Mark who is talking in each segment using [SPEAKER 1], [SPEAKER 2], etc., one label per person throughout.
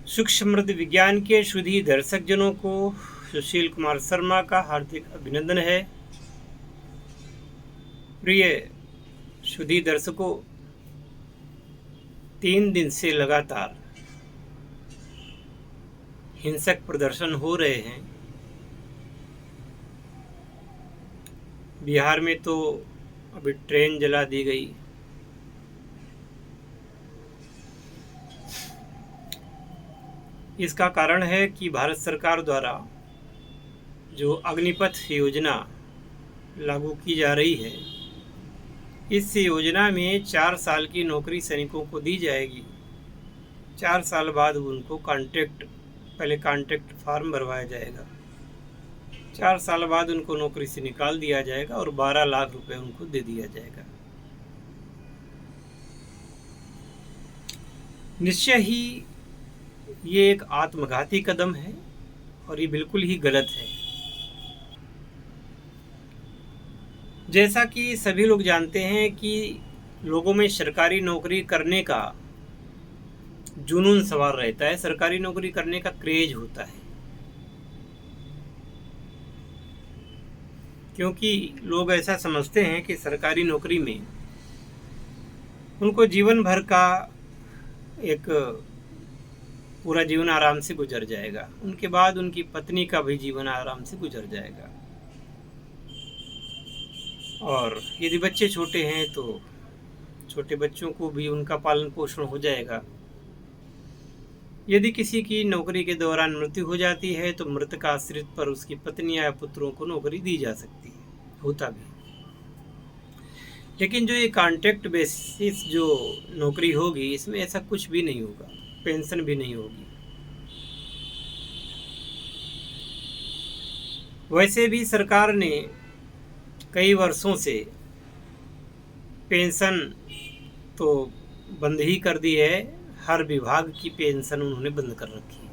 [SPEAKER 1] सूक्ष्म समृद्धि विज्ञान के शुद्धि दर्शक जनों को सुशील कुमार शर्मा का हार्दिक अभिनंदन है। प्रिय शुद्धि दर्शकों, 3 दिन से लगातार हिंसक प्रदर्शन हो रहे हैं। बिहार में तो अभी ट्रेन जला दी गई। इसका कारण है कि भारत सरकार द्वारा जो अग्निपथ योजना लागू की जा रही है, इस योजना में 4 साल की नौकरी सैनिकों को दी जाएगी। 4 साल बाद उनको पहले कॉन्ट्रैक्ट फॉर्म भरवाया जाएगा। 4 साल बाद उनको नौकरी से निकाल दिया जाएगा और 12 लाख रुपए उनको दे दिया जाएगा। निश्चय ही ये एक आत्मघाती कदम है और ये बिल्कुल ही गलत है। जैसा कि सभी लोग जानते हैं कि लोगों में सरकारी नौकरी करने का जुनून सवार रहता है, सरकारी नौकरी करने का क्रेज होता है, क्योंकि लोग ऐसा समझते हैं कि सरकारी नौकरी में उनको जीवन भर का एक पूरा जीवन आराम से गुजर जाएगा। उनके बाद उनकी पत्नी का भी जीवन आराम से गुजर जाएगा, और यदि बच्चे छोटे हैं तो छोटे बच्चों को भी उनका पालन पोषण हो जाएगा। यदि किसी की नौकरी के दौरान मृत्यु हो जाती है तो मृतक आश्रित पर उसकी पत्नी या पुत्रों को नौकरी दी जा सकती है, होता भी। लेकिन जो ये कॉन्ट्रैक्ट बेसिस जो नौकरी होगी, इसमें ऐसा कुछ भी नहीं होगा, पेंशन भी नहीं होगी। वैसे भी सरकार ने कई वर्षों से पेंशन तो बंद ही कर दी है। हर विभाग की पेंशन उन्होंने बंद कर रखी है।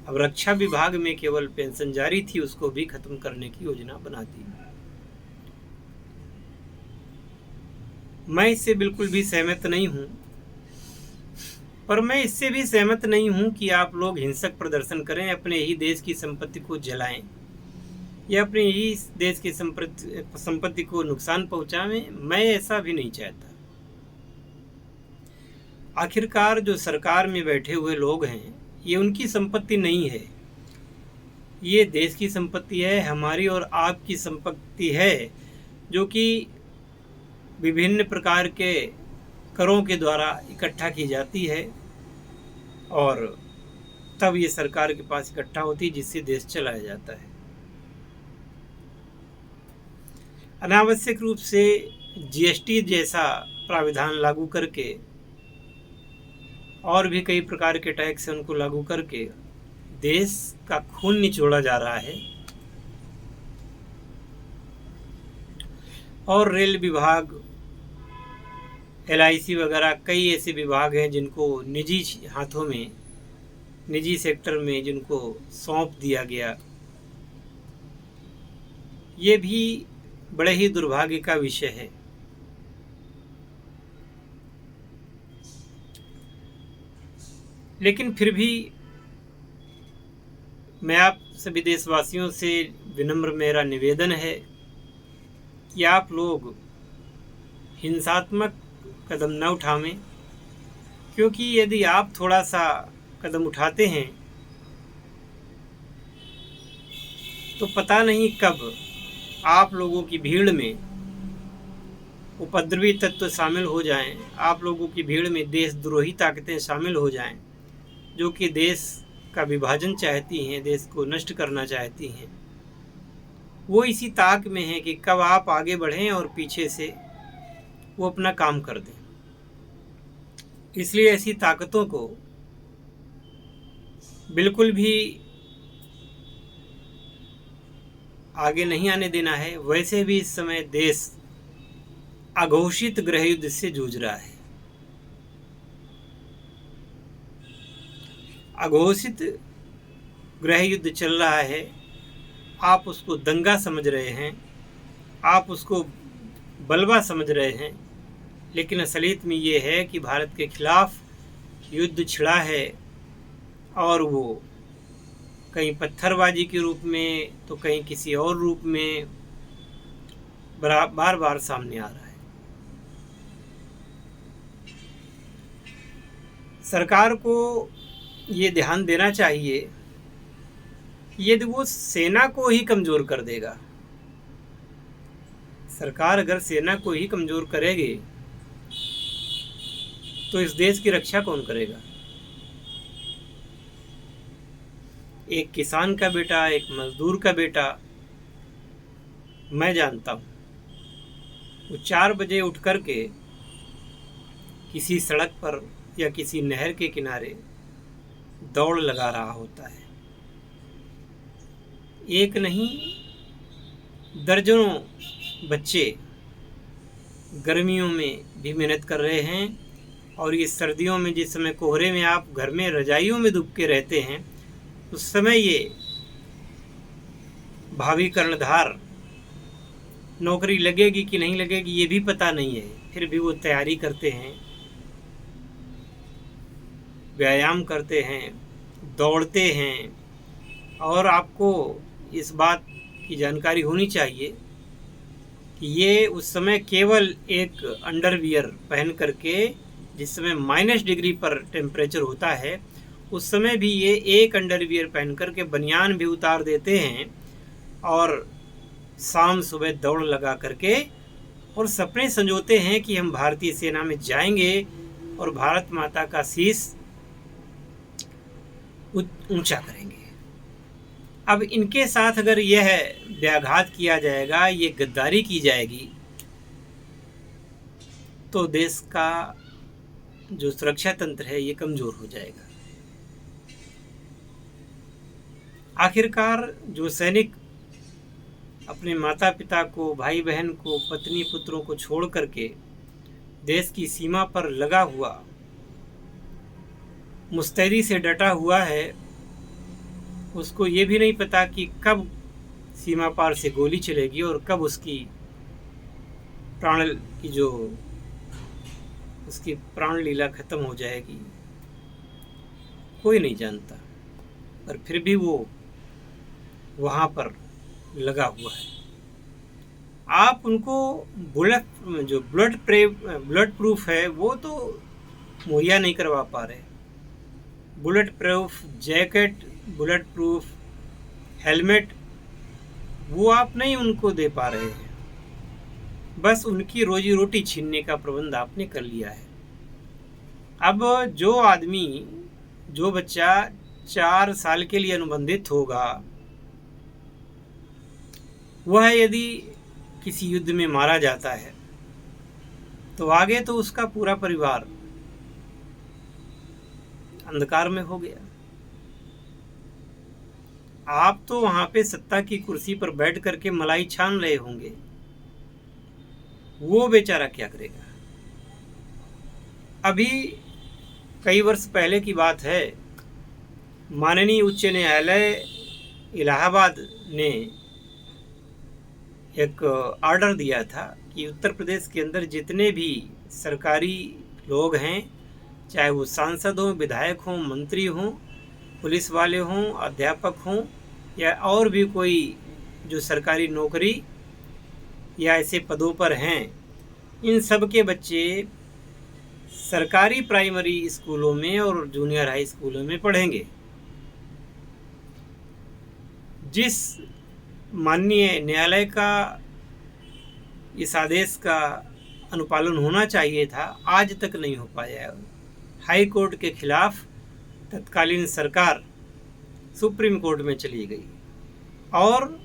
[SPEAKER 1] अब रक्षा विभाग में केवल पेंशन जारी थी, उसको भी खत्म करने की योजना बना दी। मैं इससे बिल्कुल भी सहमत नहीं हूं, पर मैं इससे भी सहमत नहीं हूं कि आप लोग हिंसक प्रदर्शन करें, अपने ही देश की संपत्ति को जलाएं या अपने ही देश की संपत्ति को नुकसान पहुंचाएं। मैं ऐसा भी नहीं चाहता। आखिरकार जो सरकार में बैठे हुए लोग हैं, ये उनकी संपत्ति नहीं है, ये देश की संपत्ति है, हमारी और आपकी संपत्ति है, जो कि विभिन्न प्रकार के करों के द्वारा इकट्ठा की जाती है और तब ये सरकार के पास इकट्ठा होती है, जिससे देश चलाया जाता है। अनावश्यक रूप से जीएसटी जैसा प्राविधान लागू करके और भी कई प्रकार के टैक्स उनको लागू करके देश का खून निचोड़ा जा रहा है। और रेल विभाग, एलआईसी वगैरह कई ऐसे विभाग हैं जिनको निजी हाथों में, निजी सेक्टर में जिनको सौंप दिया गया। ये भी बड़े ही दुर्भाग्य का विषय है। लेकिन फिर भी मैं आप सभी देशवासियों से विनम्र मेरा निवेदन है कि आप लोग हिंसात्मक कदम न उठावें, क्योंकि यदि आप थोड़ा सा कदम उठाते हैं तो पता नहीं कब आप लोगों की भीड़ में उपद्रवी तत्व शामिल हो जाएं, आप लोगों की भीड़ में देशद्रोही ताकतें शामिल हो जाएं, जो कि देश का विभाजन चाहती हैं, देश को नष्ट करना चाहती हैं। वो इसी ताक में है कि कब आप आगे बढ़ें और पीछे से वो अपना काम कर दें। इसलिए ऐसी ताकतों को बिल्कुल भी आगे नहीं आने देना है। वैसे भी इस समय देश अघोषित गृह युद्ध से जूझ रहा है। अघोषित गृह युद्ध चल रहा है। आप उसको दंगा समझ रहे हैं, आप उसको बलवा समझ रहे हैं, लेकिन असलियत में ये है कि भारत के खिलाफ युद्ध छिड़ा है और वो कहीं पत्थरबाजी के रूप में तो कहीं किसी और रूप में बार बार सामने आ रहा है। सरकार को ये ध्यान देना चाहिए कि यदि वो सेना को ही कमज़ोर कर देगा, सरकार अगर सेना को ही कमज़ोर करेगी तो इस देश की रक्षा कौन करेगा? एक किसान का बेटा, एक मजदूर का बेटा, मैं जानता हूँ, वो 4 बजे उठ कर के किसी सड़क पर या किसी नहर के किनारे दौड़ लगा रहा होता है। एक नहीं, दर्जनों बच्चे गर्मियों में भी मेहनत कर रहे हैं और ये सर्दियों में जिस समय कोहरे में आप घर में रजाइयों में दुब के रहते हैं, उस समय ये भावी कर्णधार नौकरी लगेगी कि नहीं लगेगी ये भी पता नहीं है, फिर भी वो तैयारी करते हैं, व्यायाम करते हैं, दौड़ते हैं। और आपको इस बात की जानकारी होनी चाहिए कि ये उस समय केवल एक अंडरवियर पहन करके, जिस समय -डिग्री पर टेम्परेचर होता है, उस समय भी ये एक अंडरवियर पहन करके बनियान भी उतार देते हैं और शाम सुबह दौड़ लगा करके और सपने संजोते हैं कि हम भारतीय सेना में जाएंगे और भारत माता का शीश ऊंचा करेंगे। अब इनके साथ अगर यह व्याघात किया जाएगा, ये गद्दारी की जाएगी, तो देश का जो सुरक्षा तंत्र है ये कमज़ोर हो जाएगा। आखिरकार जो सैनिक अपने माता पिता को, भाई बहन को, पत्नी पुत्रों को छोड़ करके देश की सीमा पर लगा हुआ, मुस्तैदी से डटा हुआ है, उसको ये भी नहीं पता कि कब सीमा पार से गोली चलेगी और कब उसकी प्राण लीला खत्म हो जाएगी, कोई नहीं जानता। पर फिर भी वो वहाँ पर लगा हुआ है। आप उनको ब्लड प्रूफ है वो तो मुहैया नहीं करवा पा रहे। Bullet proof jacket, bullet proof helmet वो आप नहीं उनको दे पा रहे हैं। बस उनकी रोजी रोटी छीनने का प्रबंध आपने कर लिया है। अब जो बच्चा 4 साल के लिए अनुबंधित होगा, वह यदि किसी युद्ध में मारा जाता है तो आगे तो उसका पूरा परिवार अंधकार में हो गया। आप तो वहां पे सत्ता की कुर्सी पर बैठ करके मलाई छान रहे होंगे, वो बेचारा क्या करेगा? अभी कई वर्ष पहले की बात है, माननीय उच्च न्यायालय इलाहाबाद ने एक ऑर्डर दिया था कि उत्तर प्रदेश के अंदर जितने भी सरकारी लोग हैं, चाहे वो सांसद हों, विधायक हों, मंत्री हों, पुलिस वाले हों, अध्यापक हों या और भी कोई जो सरकारी नौकरी या ऐसे पदों पर हैं, इन सब के बच्चे सरकारी प्राइमरी स्कूलों में और जूनियर हाई स्कूलों में पढ़ेंगे। जिस माननीय न्यायालय का इस आदेश का अनुपालन होना चाहिए था, आज तक नहीं हो पाया। हाई कोर्ट के खिलाफ तत्कालीन सरकार सुप्रीम कोर्ट में चली गई और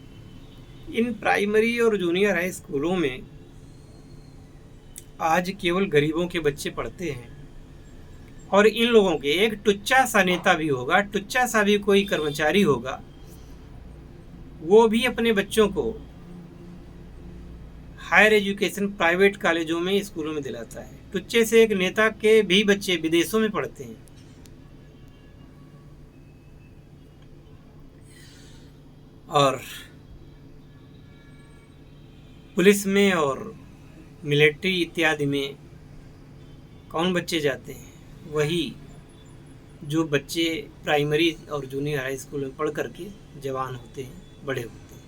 [SPEAKER 1] इन प्राइमरी और जूनियर हाई स्कूलों में आज केवल गरीबों के बच्चे पढ़ते हैं। और इन लोगों के एक टुच्चा सा नेता भी होगा, टुच्चा सा भी कोई कर्मचारी होगा, वो भी अपने बच्चों को हायर एजुकेशन प्राइवेट कॉलेजों में, स्कूलों में दिलाता है। टुच्चे से एक नेता के भी बच्चे विदेशों में पढ़ते हैं। और पुलिस में और मिलिट्री इत्यादि में कौन बच्चे जाते हैं? वही जो बच्चे प्राइमरी और जूनियर हाई स्कूल में पढ़ करके जवान होते हैं, बड़े होते हैं,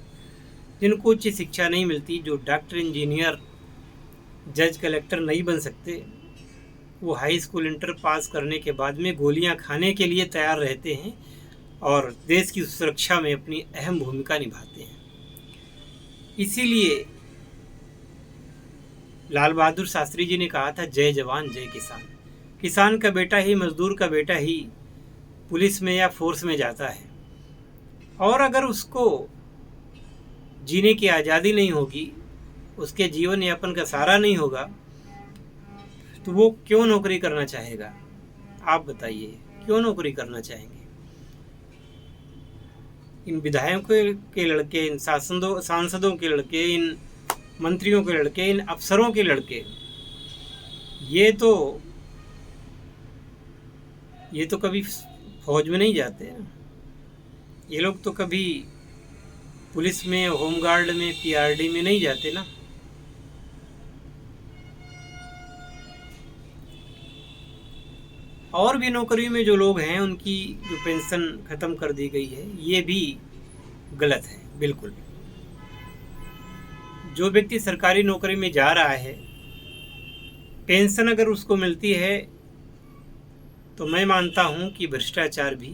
[SPEAKER 1] जिनको उच्च शिक्षा नहीं मिलती, जो डॉक्टर, इंजीनियर, जज, कलेक्टर नहीं बन सकते, वो हाई स्कूल इंटर पास करने के बाद में गोलियां खाने के लिए तैयार रहते हैं और देश की सुरक्षा में अपनी अहम भूमिका निभाते हैं। इसीलिए लाल बहादुर शास्त्री जी ने कहा था, जय जवान जय किसान। किसान का बेटा ही, मजदूर का बेटा ही पुलिस में या फोर्स में जाता है, और अगर उसको जीने की आज़ादी नहीं होगी, उसके जीवन यापन का सहारा नहीं होगा, तो वो क्यों नौकरी करना चाहेगा? आप बताइए, क्यों नौकरी करना चाहेंगे? इन विधायकों के लड़के, इन सांसदों के लड़के, इन मंत्रियों के लड़के, इन अफसरों के लड़के, ये तो कभी फौज में नहीं जाते हैं। ये लोग तो कभी पुलिस में, होमगार्ड में, पीआरडी में नहीं जाते ना। और भी नौकरी में जो लोग हैं, उनकी जो पेंशन ख़त्म कर दी गई है, ये भी गलत है बिल्कुल। जो व्यक्ति सरकारी नौकरी में जा रहा है, पेंशन अगर उसको मिलती है, तो मैं मानता हूं कि भ्रष्टाचार भी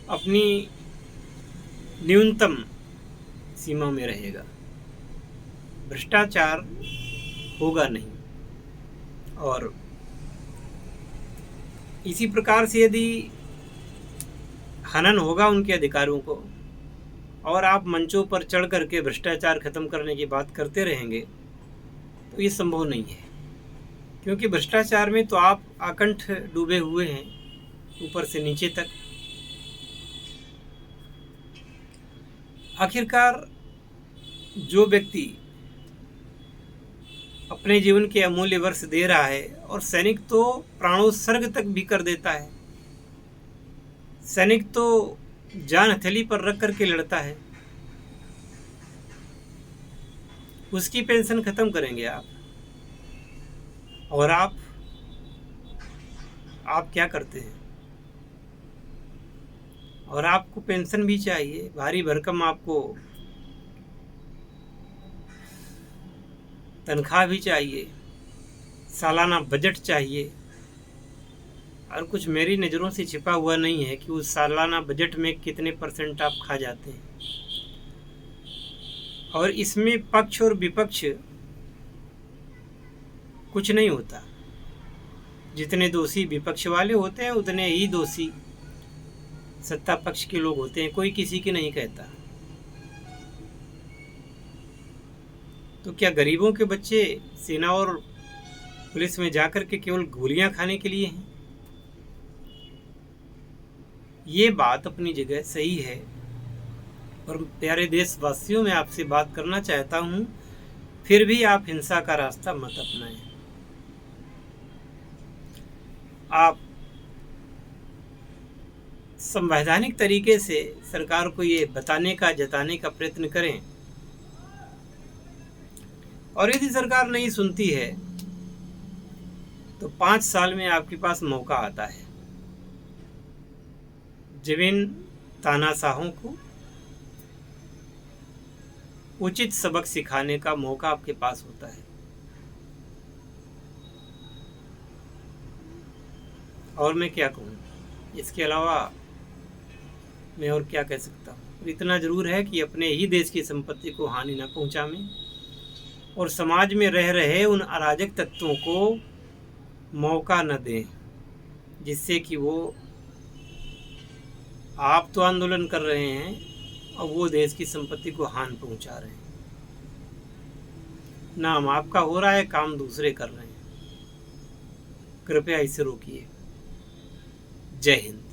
[SPEAKER 1] अपनी न्यूनतम सीमा में रहेगा। भ्रष्टाचार होगा नहीं। और इसी प्रकार से यदि हनन होगा उनके अधिकारों को, और आप मंचों पर चढ़ करके भ्रष्टाचार खत्म करने की बात करते रहेंगे, तो ये संभव नहीं है। क्योंकि भ्रष्टाचार में तो आप आकंठ डूबे हुए हैं, ऊपर से नीचे तक। आखिरकार जो व्यक्ति अपने जीवन के अमूल्य वर्ष दे रहा है, और सैनिक तो प्राणोत्सर्ग तक भी कर देता है, सैनिक तो जान हथेली पर रख करके लड़ता है, उसकी पेंशन खत्म करेंगे आप? और आप क्या करते हैं? और आपको पेंशन भी चाहिए, भारी भरकम आपको तनख्वाह भी चाहिए, सालाना बजट चाहिए, और कुछ मेरी नज़रों से छिपा हुआ नहीं है कि उस सालाना बजट में कितने % आप खा जाते हैं। और इसमें पक्ष और विपक्ष कुछ नहीं होता। जितने दोषी विपक्ष वाले होते हैं, उतने ही दोषी सत्ता पक्ष के लोग होते हैं। कोई किसी की नहीं कहता। तो क्या गरीबों के बच्चे सेना और पुलिस में जाकर के केवल गोलियां खाने के लिए हैं? ये बात अपनी जगह सही है, और प्यारे देशवासियों, मैं आपसे बात करना चाहता हूं, फिर भी आप हिंसा का रास्ता मत अपनाएं। आप संवैधानिक तरीके से सरकार को ये बताने का, जताने का प्रयत्न करें, और यदि सरकार नहीं सुनती है तो 5 साल में आपके पास मौका आता है। जब इन तानाशाहों को उचित सबक सिखाने का मौका आपके पास होता है। और मैं क्या कहूँ, इसके अलावा मैं और क्या कह सकता हूँ? इतना जरूर है कि अपने ही देश की संपत्ति को हानि न पहुँचावें, और समाज में रह रहे उन अराजक तत्वों को मौका न दें, जिससे कि वो, आप तो आंदोलन कर रहे हैं और वो देश की संपत्ति को हानि पहुंचा रहे हैं। नाम आपका हो रहा है, काम दूसरे कर रहे हैं। कृपया इसे रोकिए। जय हिंद।